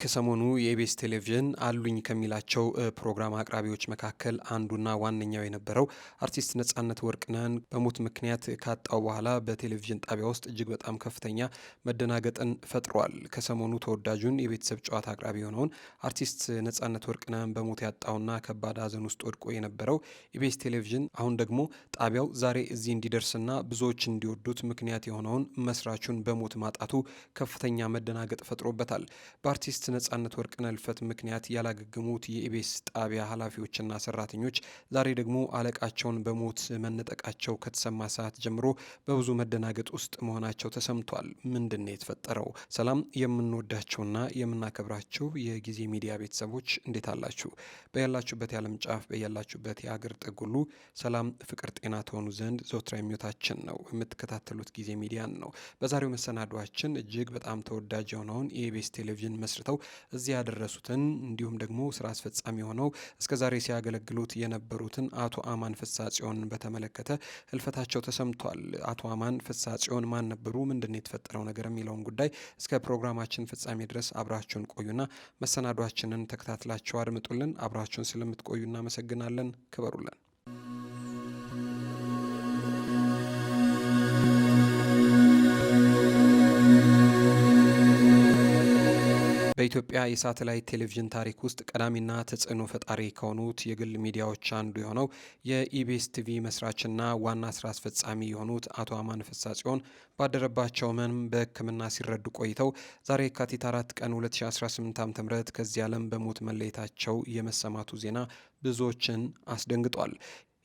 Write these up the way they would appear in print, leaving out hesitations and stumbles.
ከሰሞኑ የኢቢኤስ ቴሌቪዥን አሉኝ ከሚላቸው ፕሮግራም አቅራቢዎች መካከል አንዱና ዋነኛው የነበረው አርቲስት ነጻነት ወርቅነህን በሞት ምክንያት ካጣው በኋላ በቴሌቪዥን ጣቢያ ውስጥ እጅግ በጣም ከፍተኛ መደናገጥን ፈጥሯል። ከሰሞኑ ተወዳጁን የቤተሰብ ጨዋታ አቅራቢ የሆነውን አርቲስት ነጻነት ወርቅነህን በሞት ያጣውና ከባድ ሐዘን ውስጥ ወድቆ የነበረው ኢቢኤስ ቴሌቪዥን አሁን ደግሞ ጣቢያው ዛሬ እዚህ እንዲደርስና ብዙዎች እንዲወዱት ምክንያት የሆነውን መስራቹን በሞት ማጣቱ ከፍተኛ መደናገጥ ፈጥሮበታል። በአርቲስት ነጻነት ወርቅነህ ሕልፈት ምክንያት ያላገገሙት የኢቢኤስ ጣቢያ ኃላፊዎችና ሰራተኞች ዛሬ ደግሞ አለቃቸውን በሞት መነጠቃቸው ከተሰማ ሰዓት ጀምሮ በብዙ መደናገጥ ውስጥ መሆናቸው ተሰምቷል። ምንድን ነው የተፈጠረው? ሰላም የምንወዳቸውና የምናከብራቸው የጊዜ ሚዲያ ቤተሰቦች እንዴት አላችሁ? በያላችሁበት የዓለም ጫፍ በያላችሁበት የሀገር ጥግ ሁሉ ሰላም፣ ፍቅር፣ ጤና ትሆኑ ዘንድ ዘወትር ምኞታችን ነው። የምትከታተሉት ጊዜ ሚዲያን ነው። በዛሬው መሰናዷችን እጅግ በጣም ተወዳጅ የሆነውን የኢቢኤስ ቴሌቪዥን መስርተው እዚህ ያደረሱትን እንዲሁም ደግሞ ስራ አስፈጻሚ ሆነው እስከዛሬ ሲያገለግሉት የነበሩትን አቶ አማን ፍሳጽዮን በተመለከተ ህልፈታቸው ተሰምቷል። አቶ አማን ፍሳጽዮን ማን ነበሩ? ምንድነው የተፈጠረው ነገር የሚለውን ጉዳይ እስከ ፕሮግራማችን ፍጻሜ ድረስ አብራችሁን ቆዩና መሰናዷችንን ተከታትላችሁ አድምጡልን። አብራችሁን ስለምትቆዩ እናመሰግናለን። ክበሩልን። በኢትዮጵያ የሳተላይት ቴሌቪዥን ታሪክ ውስጥ ቀዳሚና ተጽዕኖ ፈጣሪ ከሆኑት የግል ሚዲያዎች አንዱ የሆነው የኢቢኤስ ቲቪ መስራችና ዋና ስራ አስፈጻሚ የሆኑት አቶ አማን ፍሳጽዮን ባደረባቸው ህመም በሕክምና ሲረዱ ቆይተው ዛሬ የካቲት 4 ቀን 2018 ዓ.ም ከዚህ ዓለም በሞት መለየታቸው የመሰማቱ ዜና ብዙዎችን አስደንግጧል።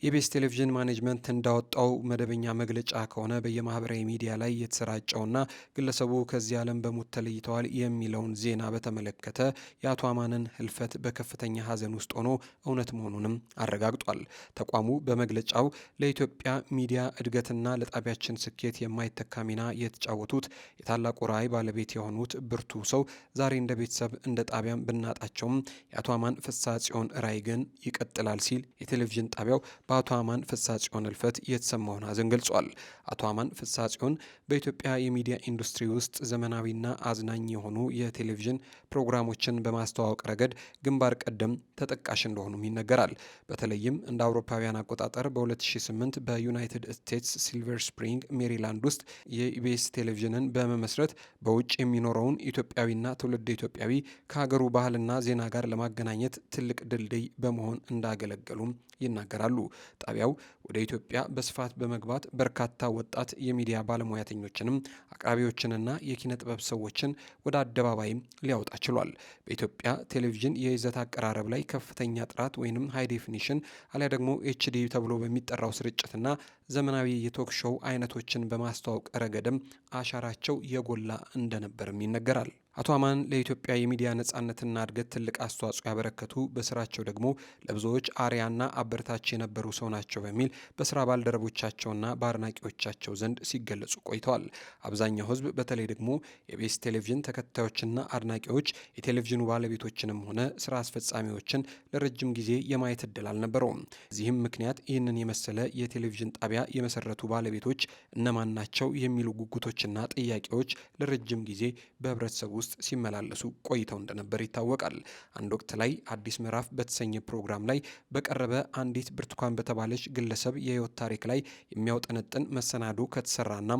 የኢቢኤስ ቴሌቪዥን ማኔጅመንት እንዳወጣው መደበኛ መግለጫ ከሆነ በየማህበራዊ ሚዲያ ላይ የተሰራጨውና ግለሰቡ ከዚህ ዓለም በሞት ተለይተዋል የሚለውን ዜና በተመለከተ የአቶ አማንን ህልፈት በከፍተኛ ሐዘን ውስጥ ሆኖ እውነት መሆኑንም አረጋግጧል። ተቋሙ በመግለጫው ለኢትዮጵያ ሚዲያ እድገትና ለጣቢያችን ስኬት የማይተካ ሚና የተጫወቱት የታላቁ ራዕይ ባለቤት የሆኑት ብርቱ ሰው ዛሬ እንደ ቤተሰብ እንደ ጣቢያም ብናጣቸውም የአቶ አማን ፍሳጽዮን ራዕይ ግን ይቀጥላል ሲል የቴሌቪዥን ጣቢያው በአቶ አማን ፍሳጽዮን ህልፈት የተሰማውን ሐዘን ገልጿል። አቶ አማን ፍሳጽዮን በኢትዮጵያ የሚዲያ ኢንዱስትሪ ውስጥ ዘመናዊና አዝናኝ የሆኑ የቴሌቪዥን ፕሮግራሞችን በማስተዋወቅ ረገድ ግንባር ቀደም ተጠቃሽ እንደሆኑም ይነገራል። በተለይም እንደ አውሮፓውያን አቆጣጠር በ2008 በዩናይትድ ስቴትስ ሲልቨር ስፕሪንግ ሜሪላንድ ውስጥ የኢቢኤስ ቴሌቪዥንን በመመስረት በውጭ የሚኖረውን ኢትዮጵያዊና ትውልድ ኢትዮጵያዊ ከሀገሩ ባህልና ዜና ጋር ለማገናኘት ትልቅ ድልድይ በመሆን እንዳገለገሉም ይናገራሉ። ጣቢያው ወደ ኢትዮጵያ በስፋት በመግባት በርካታ ወጣት የሚዲያ ባለሙያተኞችንም አቅራቢዎችንና የኪነ ጥበብ ሰዎችን ወደ አደባባይም ሊያወጣ ችሏል። በኢትዮጵያ ቴሌቪዥን የይዘት አቀራረብ ላይ ከፍተኛ ጥራት ወይንም ሃይ ዴፊኒሽን አሊያ ደግሞ ኤችዲ ተብሎ በሚጠራው ስርጭትና ዘመናዊ የቶክ ሾው አይነቶችን በማስተዋወቅ ረገድም አሻራቸው የጎላ እንደነበርም ይነገራል። አቶ አማን ለኢትዮጵያ የሚዲያ ነጻነትና እድገት ትልቅ አስተዋጽኦ ያበረከቱ፣ በስራቸው ደግሞ ለብዙዎች አርያና አበረታች የነበሩ ሰው ናቸው በሚል በስራ ባልደረቦቻቸውና በአድናቂዎቻቸው ዘንድ ሲገለጹ ቆይተዋል። አብዛኛው ሕዝብ በተለይ ደግሞ የኢቢኤስ ቴሌቪዥን ተከታዮችና አድናቂዎች የቴሌቪዥኑ ባለቤቶችንም ሆነ ስራ አስፈጻሚዎችን ለረጅም ጊዜ የማየት እድል አልነበረውም። እዚህም ምክንያት ይህንን የመሰለ የቴሌቪዥን ጣቢያ የመሰረቱ ባለቤቶች እነማን ናቸው የሚሉ ጉጉቶችና ጥያቄዎች ለረጅም ጊዜ በህብረተሰቡ ውስጥ ሲመላለሱ ቆይተው እንደነበር ይታወቃል። አንድ ወቅት ላይ አዲስ ምዕራፍ በተሰኘ ፕሮግራም ላይ በቀረበ አንዲት ብርቱካን በተባለች ግለሰብ የህይወት ታሪክ ላይ የሚያውጠነጥን መሰናዶ ከተሰራና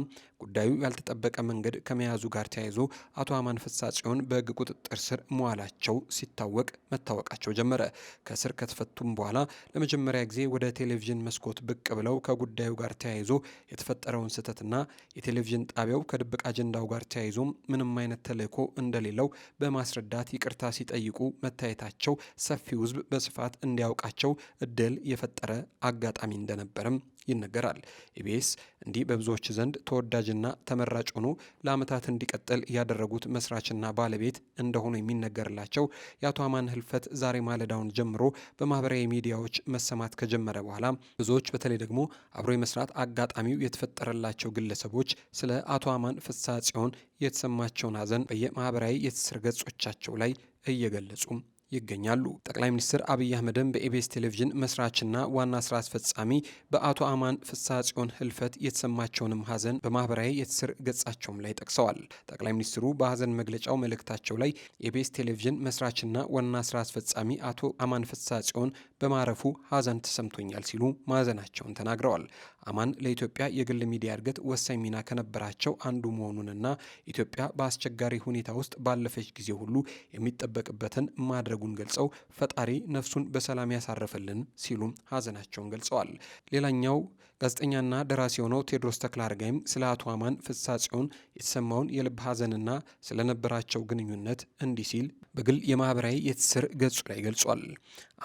ጉዳዩ ያልተጠበቀ መንገድ ከመያዙ ጋር ተያይዞ አቶ አማን ፍሳጽዮን በህግ ቁጥጥር ስር መዋላቸው ሲታወቅ መታወቃቸው ጀመረ። ከስር ከተፈቱም በኋላ ለመጀመሪያ ጊዜ ወደ ቴሌቪዥን መስኮት ብቅ ብለው ከጉዳዩ ጋር ተያይዞ የተፈጠረውን ስህተትና የቴሌቪዥን ጣቢያው ከድብቅ አጀንዳው ጋር ተያይዞ ምንም አይነት ተልዕኮ እንደሌለው በማስረዳት ይቅርታ ሲጠይቁ መታየታቸው ሰፊው ህዝብ በስፋት እንዲያውቃቸው እድል የፈጠረ አጋጣሚ እንደነበርም ይነገራል። ኢቢኤስ እንዲህ በብዙዎች ዘንድ ተወዳጅና ተመራጭ ሆኖ ለዓመታት እንዲቀጥል ያደረጉት መስራችና ባለቤት እንደሆኑ የሚነገርላቸው የአቶ አማን ህልፈት ዛሬ ማለዳውን ጀምሮ በማህበራዊ ሚዲያዎች መሰማት ከጀመረ በኋላ ብዙዎች በተለይ ደግሞ አብሮ የመስራት አጋጣሚው የተፈጠረላቸው ግለሰቦች ስለ አቶ አማን ፍሳጽዮን የተሰማቸውን ሐዘን በየማህበራዊ የትስስር ገጾቻቸው ላይ እየገለጹ ይገኛሉ። ጠቅላይ ሚኒስትር አብይ አህመድም በኢቢኤስ ቴሌቪዥን መስራችና ዋና ስራ አስፈጻሚ በአቶ አማን ፍስሐ ጽዮን ህልፈት የተሰማቸውንም ሀዘን በማህበራዊ የትስስር ገጻቸውም ላይ ጠቅሰዋል። ጠቅላይ ሚኒስትሩ በሀዘን መግለጫው መልእክታቸው ላይ የኢቢኤስ ቴሌቪዥን መስራችና ዋና ስራ አስፈጻሚ አቶ አማን ፍስሐ ጽዮን በማረፉ ሀዘን ተሰምቶኛል ሲሉ ማዘናቸውን ተናግረዋል። አማን ለኢትዮጵያ የግል ሚዲያ እድገት ወሳኝ ሚና ከነበራቸው አንዱ መሆኑንና ኢትዮጵያ በአስቸጋሪ ሁኔታ ውስጥ ባለፈች ጊዜ ሁሉ የሚጠበቅበትን ማድረጉን ገልጸው ፈጣሪ ነፍሱን በሰላም ያሳረፈልን ሲሉም ሀዘናቸውን ገልጸዋል። ሌላኛው ጋዜጠኛና ደራሲ የሆነው ቴዎድሮስ ተክለአረጋይም ስለ አቶ አማን ፍስሐ ጽዮን የተሰማውን የልብ ሀዘንና ስለነበራቸው ግንኙነት እንዲህ ሲል በግል የማህበራዊ የትስስር ገጹ ላይ ገልጿል።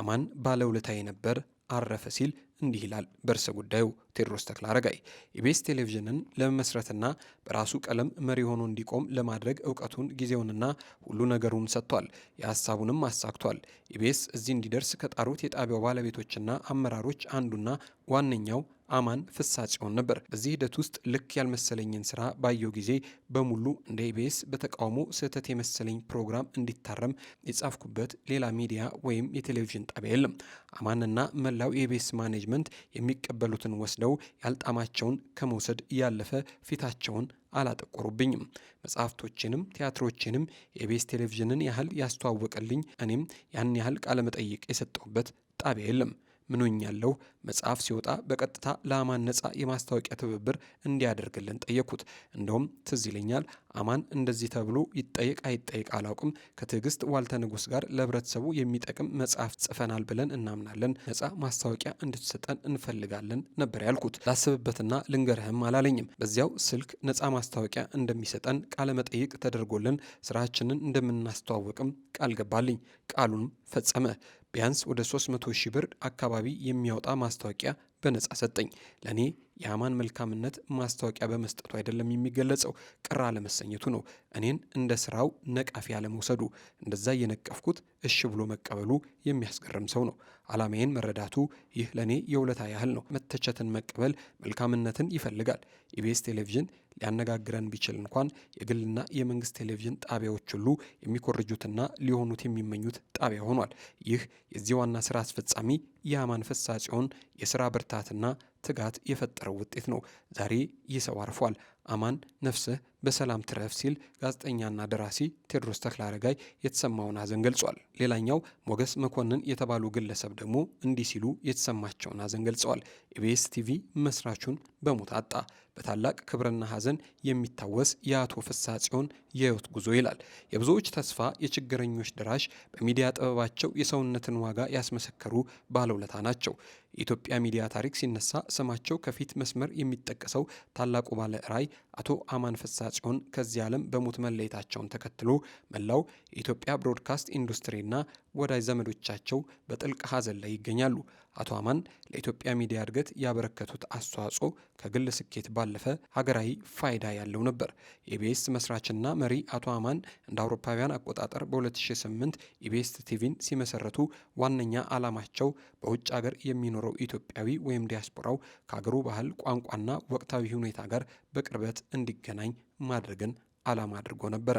አማን ባለውለታዬ ነበር፣ አረፈ ሲል እንዲህ ይላል በርዕሰ ጉዳዩ ቴዎድሮስ ተክለአረጋይ። ኢቢኤስ ቴሌቪዥንን ለመመስረትና በራሱ ቀለም መሪ ሆኖ እንዲቆም ለማድረግ እውቀቱን ጊዜውንና ሁሉ ነገሩን ሰጥቷል። የሀሳቡንም አሳክቷል። ኢቢኤስ እዚህ እንዲደርስ ከጣሩት የጣቢያው ባለቤቶችና አመራሮች አንዱና ዋነኛው አማን ፍስሐ ጽዮን ነበር። በዚህ ሂደት ውስጥ ልክ ያልመሰለኝን ስራ ባየው ጊዜ በሙሉ እንደ ኢቢኤስ በተቃውሞ ስህተት የመሰለኝ ፕሮግራም እንዲታረም የጻፍኩበት ሌላ ሚዲያ ወይም የቴሌቪዥን ጣቢያ የለም። አማንና መላው የኢቢኤስ ማኔጅመንት የሚቀበሉትን ወስደው ያልጣማቸውን ከመውሰድ ያለፈ ፊታቸውን አላጠቆሩብኝም። መጽሐፍቶችንም ቲያትሮችንም የኢቢኤስ ቴሌቪዥንን ያህል ያስተዋወቀልኝ እኔም ያን ያህል ቃለመጠይቅ የሰጠሁበት ጣቢያ የለም። ምኖኛለሁ። መጽሐፍ ሲወጣ በቀጥታ ለአማን ነጻ የማስታወቂያ ትብብር እንዲያደርግልን ጠየቅኩት። እንደውም ትዝ ይለኛል አማን እንደዚህ ተብሎ ይጠየቅ አይጠየቅ አላውቅም፣ ከትዕግስት ዋልተ ንጉስ ጋር ለህብረተሰቡ የሚጠቅም መጽሐፍ ጽፈናል ብለን እናምናለን፣ ነጻ ማስታወቂያ እንድትሰጠን እንፈልጋለን ነበር ያልኩት። ላስብበትና ልንገርህም አላለኝም። በዚያው ስልክ ነጻ ማስታወቂያ እንደሚሰጠን ቃለ መጠይቅ ተደርጎልን ስራችንን እንደምናስተዋወቅም ቃል ገባልኝ። ቃሉንም ፈጸመ። ቢያንስ ወደ 300 ሺህ ብር አካባቢ የሚያወጣ ማስታወቂያ በነጻ ሰጠኝ። ለእኔ የአማን መልካምነት ማስታወቂያ በመስጠቱ አይደለም የሚገለጸው፣ ቅር አለመሰኘቱ ነው። እኔን እንደ ስራው ነቃፊ አለመውሰዱ፣ እንደዛ እየነቀፍኩት እሺ ብሎ መቀበሉ የሚያስገርም ሰው ነው። አላማዬን መረዳቱ፣ ይህ ለእኔ የውለታ ያህል ነው። መተቸትን መቀበል መልካምነትን ይፈልጋል። ኢቢኤስ ቴሌቪዥን ሊያነጋግረን ቢችል እንኳን የግልና የመንግስት ቴሌቪዥን ጣቢያዎች ሁሉ የሚኮርጁትና ሊሆኑት የሚመኙት ጣቢያ ሆኗል። ይህ የዚህ ዋና ስራ አስፈጻሚ የአማን ፍስሐ ጽዮን የስራ ብርታትና ትጋት የፈጠረው ውጤት ነው። ዛሬ ይህ ሰው አርፏል። አማን ነፍስህ በሰላም ትረፍ ሲል ጋዜጠኛና ደራሲ ቴዎድሮስ ተክለአረጋይ የተሰማውን ሀዘን ገልጿል። ሌላኛው ሞገስ መኮንን የተባሉ ግለሰብ ደግሞ እንዲህ ሲሉ የተሰማቸውን ሀዘን ገልጸዋል። ኢቢኤስ ቲቪ መስራቹን በሞት አጣ። በታላቅ ክብርና ሀዘን የሚታወስ የአቶ ፍስሐ ጽዮን የህይወት ጉዞ ይላል። የብዙዎች ተስፋ፣ የችግረኞች ደራሽ፣ በሚዲያ ጥበባቸው የሰውነትን ዋጋ ያስመሰከሩ ባለውለታ ናቸው። የኢትዮጵያ ሚዲያ ታሪክ ሲነሳ ስማቸው ከፊት መስመር የሚጠቀሰው ታላቁ ባለ ራዕይ አቶ አማን ፍስሐ ጽዮን ከዚህ ዓለም በሞት መለየታቸውን ተከትሎ መላው የኢትዮጵያ ብሮድካስት ኢንዱስትሪና ወዳጅ ዘመዶቻቸው በጥልቅ ሀዘን ላይ ይገኛሉ። አቶ አማን ለኢትዮጵያ ሚዲያ እድገት ያበረከቱት አስተዋጽኦ ከግል ስኬት ባለፈ ሀገራዊ ፋይዳ ያለው ነበር። የኢቢኤስ መስራችና መሪ አቶ አማን እንደ አውሮፓውያን አቆጣጠር በ2008 ኢቢኤስ ቲቪን ሲመሰረቱ ዋነኛ ዓላማቸው በውጭ ሀገር የሚኖረው ኢትዮጵያዊ ወይም ዲያስፖራው ከሀገሩ ባህል፣ ቋንቋና ወቅታዊ ሁኔታ ጋር በቅርበት እንዲገናኝ ማድረግን ዓላማ አድርጎ ነበረ።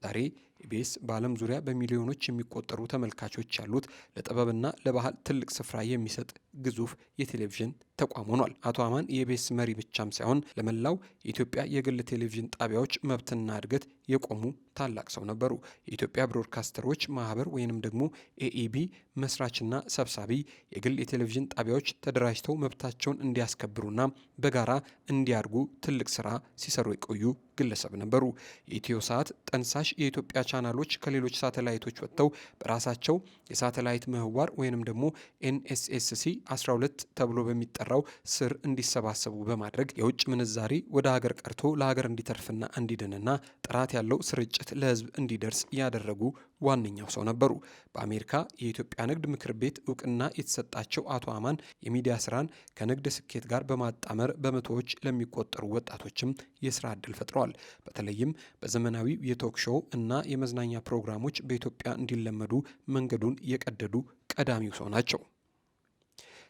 ዛሬ ኢቢኤስ በዓለም ዙሪያ በሚሊዮኖች የሚቆጠሩ ተመልካቾች ያሉት ለጥበብና ለባህል ትልቅ ስፍራ የሚሰጥ ግዙፍ የቴሌቪዥን ተቋም ሆኗል። አቶ አማን የኢቢኤስ መሪ ብቻም ሳይሆን ለመላው የኢትዮጵያ የግል ቴሌቪዥን ጣቢያዎች መብትና እድገት የቆሙ ታላቅ ሰው ነበሩ። የኢትዮጵያ ብሮድካስተሮች ማህበር ወይንም ደግሞ ኤኢቢ መስራችና ሰብሳቢ፣ የግል የቴሌቪዥን ጣቢያዎች ተደራጅተው መብታቸውን እንዲያስከብሩና በጋራ እንዲያድጉ ትልቅ ስራ ሲሰሩ የቆዩ ግለሰብ ነበሩ። የኢትዮ ሰዓት ጠንሳሽ የኢትዮጵያ ቻናሎች ከሌሎች ሳተላይቶች ወጥተው በራሳቸው የሳተላይት ምህዋር ወይንም ደግሞ ኤንኤስኤስሲ 12 ተብሎ በሚጠራው ስር እንዲሰባሰቡ በማድረግ የውጭ ምንዛሪ ወደ ሀገር ቀርቶ ለሀገር እንዲተርፍና እንዲድንና ጥራት ያለው ስርጭት ለሕዝብ እንዲደርስ ያደረጉ ዋነኛው ሰው ነበሩ። በአሜሪካ የኢትዮጵያ ንግድ ምክር ቤት እውቅና የተሰጣቸው አቶ አማን የሚዲያ ስራን ከንግድ ስኬት ጋር በማጣመር በመቶዎች ለሚቆጠሩ ወጣቶችም የስራ ዕድል ፈጥረዋል። በተለይም በዘመናዊ የቶክ ሾው እና የመዝናኛ ፕሮግራሞች በኢትዮጵያ እንዲለመዱ መንገዱን የቀደዱ ቀዳሚው ሰው ናቸው።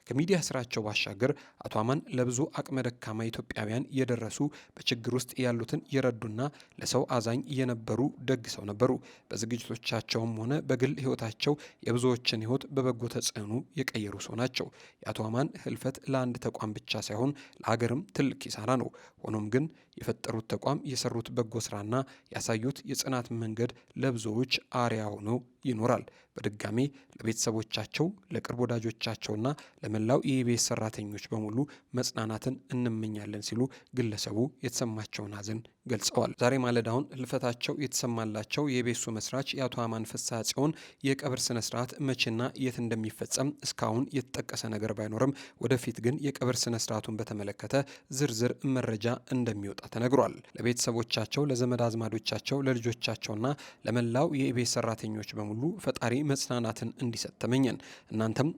ከሚዲያ ስራቸው ባሻገር አቶ አማን ለብዙ አቅመ ደካማ ኢትዮጵያውያን የደረሱ በችግር ውስጥ ያሉትን የረዱና ለሰው አዛኝ የነበሩ ደግ ሰው ነበሩ። በዝግጅቶቻቸውም ሆነ በግል ህይወታቸው የብዙዎችን ህይወት በበጎ ተጽዕኖ የቀየሩ ሰው ናቸው። የአቶ አማን ህልፈት ለአንድ ተቋም ብቻ ሳይሆን ለሀገርም ትልቅ ኪሳራ ነው። ሆኖም ግን የፈጠሩት ተቋም የሰሩት በጎ ስራና ያሳዩት የጽናት መንገድ ለብዙዎች አርአያ ሆኖ ይኖራል። በድጋሜ ለቤተሰቦቻቸው፣ ለቅርብ ወዳጆቻቸውና ለመላው የኢቢኤስ ሰራተኞች በሙሉ መጽናናትን እንመኛለን ሲሉ ግለሰቡ የተሰማቸውን ሀዘን ገልጸዋል። ዛሬ ማለዳውን ህልፈታቸው የተሰማላቸው የኢቢኤሱ መስራች የአቶ አማን ፍስሐ ጽዮን የቀብር ስነ ስርዓት መቼና የት እንደሚፈጸም እስካሁን የተጠቀሰ ነገር ባይኖርም ወደፊት ግን የቀብር ስነ ስርዓቱን በተመለከተ ዝርዝር መረጃ እንደሚወጣ ተነግሯል። ለቤተሰቦቻቸው፣ ለዘመድ አዝማዶቻቸው፣ ለልጆቻቸውና ለመላው የኢቢኤስ ሰራተኞች በሙሉ ፈጣሪ መጽናናትን እንዲሰጥ ተመኘን። እናንተም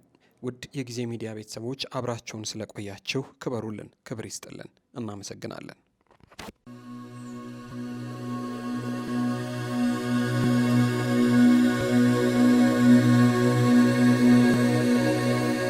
ውድ የጊዜ ሚዲያ ቤተሰቦች አብራችሁን ስለቆያችሁ ክበሩልን፣ ክብር ይስጥልን። እናመሰግናለን።